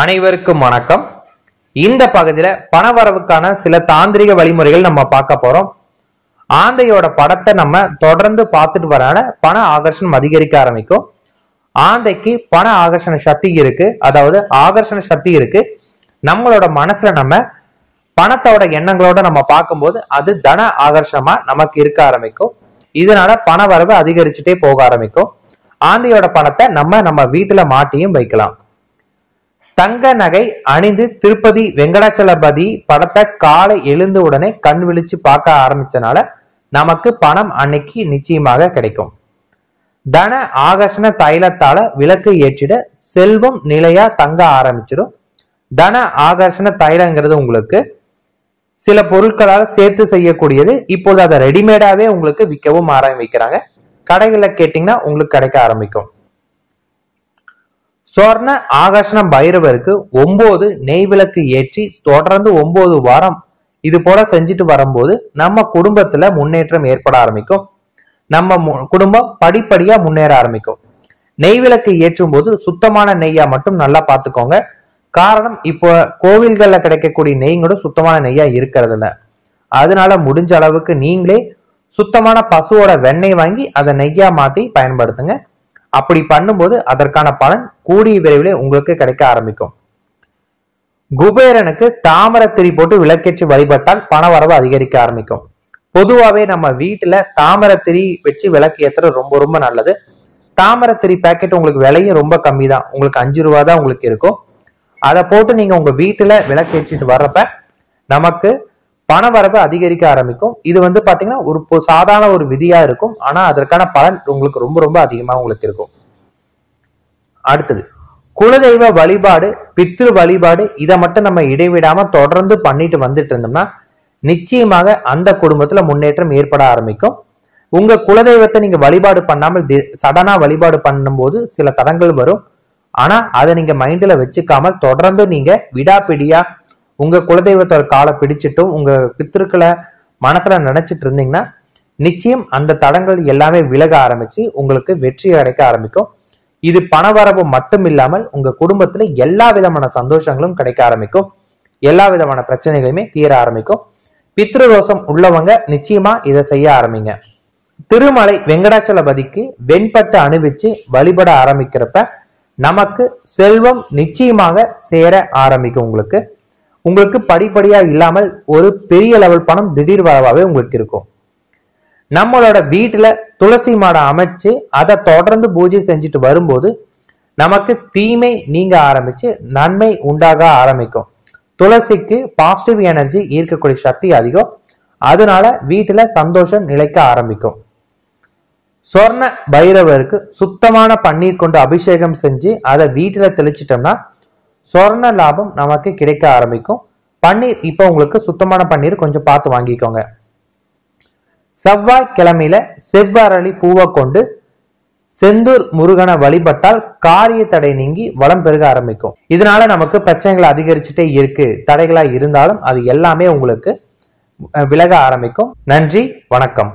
அனைவருக்கும் வணக்கம். இந்த பகுதியில பணவரவுக்கான சில தாந்திரிக வழிமுறைகள் நம்ம பார்க்க போறோம். ஆந்தையோட படத்தை நம்ம தொடர்ந்து பார்த்துட்டு வரான பண ஆகர்ஷணம் அதிகரிக்க ஆரம்பிக்கும். ஆந்தைக்கு பண ஆகர்ஷண சக்தி இருக்கு, அதாவது ஆகர்ஷண சக்தி இருக்கு. நம்மளோட மனசுல நம்ம பணத்தோட எண்ணங்களோட நம்ம பார்க்கும்போது அது தன ஆகர்ஷணமா நமக்கு இருக்க ஆரம்பிக்கும். இதனால பண வரவு அதிகரிச்சுட்டே போக ஆரம்பிக்கும். ஆந்தையோட பணத்தை நம்ம வீட்டுல மாட்டியும் வைக்கலாம். தங்க நகை அணிந்து திருப்பதி வெங்கடாச்சலபதி படத்தை காலை எழுந்த உடனே கண் விழிச்சு பார்க்க ஆரம்பிச்சனால நமக்கு பணம் அன்னைக்கு நிச்சயமாக கிடைக்கும். தன ஆகர்ஷண தைலத்தால விளக்கு ஏற்றிட செல்வம் நிலையா தங்க ஆரம்பிச்சிடும். தன ஆகர்ஷண தைலங்கிறது உங்களுக்கு சில பொருட்களால் சேர்த்து செய்யக்கூடியது. இப்போது அதை ரெடிமேடாவே உங்களுக்கு விற்கவும் ஆரம்பிக்கிறாங்க. கடைகளில் கேட்டீங்கன்னா உங்களுக்கு கிடைக்க ஆரம்பிக்கும். சொர்ண ஆகர்ஷண பைரவருக்கு 9 நெய் விளக்கு ஏற்றி தொடர்ந்து 9 வாரம் இது போல செஞ்சுட்டு வரும்போது நம்ம குடும்பத்துல முன்னேற்றம் ஏற்பட ஆரம்பிக்கும். நம்ம குடும்பம் படிப்படியா முன்னேற ஆரம்பிக்கும். நெய் விளக்கு ஏற்றும் போது சுத்தமான நெய்யா மட்டும் நல்லா பார்த்துக்கோங்க. காரணம், இப்போ கோவில்கள்ல கிடைக்கக்கூடிய நெய் கூட சுத்தமான நெய்யா இருக்கிறது இல்ல. அதனால முடிஞ்ச அளவுக்கு நீங்களே சுத்தமான பசுவோட வெண்ணெய் வாங்கி அதை நெய்யா மாத்தி பயன்படுத்துங்க. அப்படி பண்ணும்போது அதற்கான பலன் கூடிய விரைவிலே உங்களுக்கு கிடைக்க ஆரம்பிக்கும். குபேரனுக்கு தாமரத்திரி போட்டு விளக்கேற்றி வழிபட்டால் பண வரவு அதிகரிக்க ஆரம்பிக்கும். பொதுவாகவே நம்ம வீட்டுல தாமரத்திரி வச்சு விளக்கு ஏத்துறது ரொம்ப ரொம்ப நல்லது. தாமரத்திரி பேக்கெட் உங்களுக்கு விலையும் ரொம்ப கம்மி தான், உங்களுக்கு 5 ரூபா தான் உங்களுக்கு இருக்கும். அதை போட்டு நீங்க உங்க வீட்டுல விளக்கேற்றிட்டு வர்றப்ப நமக்கு பண வரவு அதிகரிக்க ஆரம்பிக்கும். இது பாத்தீங்கன்னா ஒரு சாதாரண ஒரு விதியா இருக்கும். ஆனா அதற்கான பலன் உங்களுக்கு ரொம்ப ரொம்ப அதிகமா உங்களுக்கு இருக்கும். அடுத்தது குலதெய்வ வழிபாடு, பித்ரு வழிபாடு. இதை மட்டும் நம்ம இடைவிடாம தொடர்ந்து பண்ணிட்டு வந்துட்டு இருந்தோம்னா நிச்சயமாக அந்த குடும்பத்துல முன்னேற்றம் ஏற்பட ஆரம்பிக்கும். உங்க குலதெய்வத்தை நீங்க வழிபாடு பண்ணாமல் சடனா வழிபாடு பண்ணும்போது சில தடங்கள் வரும். ஆனா அதை நீங்க மைண்ட்ல வச்சுக்காமல் தொடர்ந்து நீங்க விடாப்பிடியா உங்க குலதெய்வத்தோட காலை பிடிச்சிட்டும் உங்க பித்திருக்களை மனசுல நினைச்சிட்டு இருந்தீங்கன்னா நிச்சயம் அந்த தடங்கள் எல்லாமே விலக ஆரம்பிச்சு உங்களுக்கு வெற்றி கிடைக்க ஆரம்பிக்கும். இது பணவரவு மட்டும் இல்லாமல் உங்க குடும்பத்துல எல்லா விதமான சந்தோஷங்களும் கிடைக்க ஆரம்பிக்கும். எல்லா விதமான பிரச்சனைகளுமே தீர ஆரம்பிக்கும். பித்ருதோஷம் உள்ளவங்க நிச்சயமா இதை செய்ய ஆரம்பிங்க. திருமலை வெங்கடாச்சலபதிக்கு வெண்பட்டு அணிவிச்சு வழிபட ஆரம்பிக்கிறப்ப நமக்கு செல்வம் நிச்சயமாக சேர ஆரம்பிக்கும். உங்களுக்கு படிப்படியா இல்லாமல் ஒரு பெரிய லெவல் பணம் திடீர் வரவாவே உங்களுக்கு இருக்கும். நம்மளோட வீட்டுல துளசி மாடம் அமைச்சு அதை தொடர்ந்து பூஜை செஞ்சுட்டு வரும்போது நமக்கு தீமை நீங்க ஆரம்பிச்சு நன்மை உண்டாக ஆரம்பிக்கும். துளசிக்கு பாசிட்டிவ் எனர்ஜி ஈர்க்கக்கூடிய சக்தி அதிகம். அதனால வீட்டுல சந்தோஷம் நிலைக்க ஆரம்பிக்கும். சொர்ண பைரவருக்கு சுத்தமான பன்னீர் கொண்டு அபிஷேகம் செஞ்சு அதை வீட்டுல தெளிச்சிட்டோம்னா சொர்ண லாபம் நமக்கு கிடைக்க ஆரம்பிக்கும். பன்னீர் இப்ப உங்களுக்கு சுத்தமான பன்னீர் கொஞ்சம் பார்த்து வாங்கிக்கோங்க. செவ்வாய்க்கிழமையில செவ்வரளி பூவை கொண்டு செந்தூர் முருகனை வழிபட்டால் காரிய தடை நீங்கி வளம் பெருக ஆரம்பிக்கும். இதனால நமக்கு பிரச்சனைகள் அதிகரிச்சுட்டே இருக்கு, தடைகளா இருந்தாலும் அது எல்லாமே உங்களுக்கு விலக ஆரம்பிக்கும். நன்றி, வணக்கம்.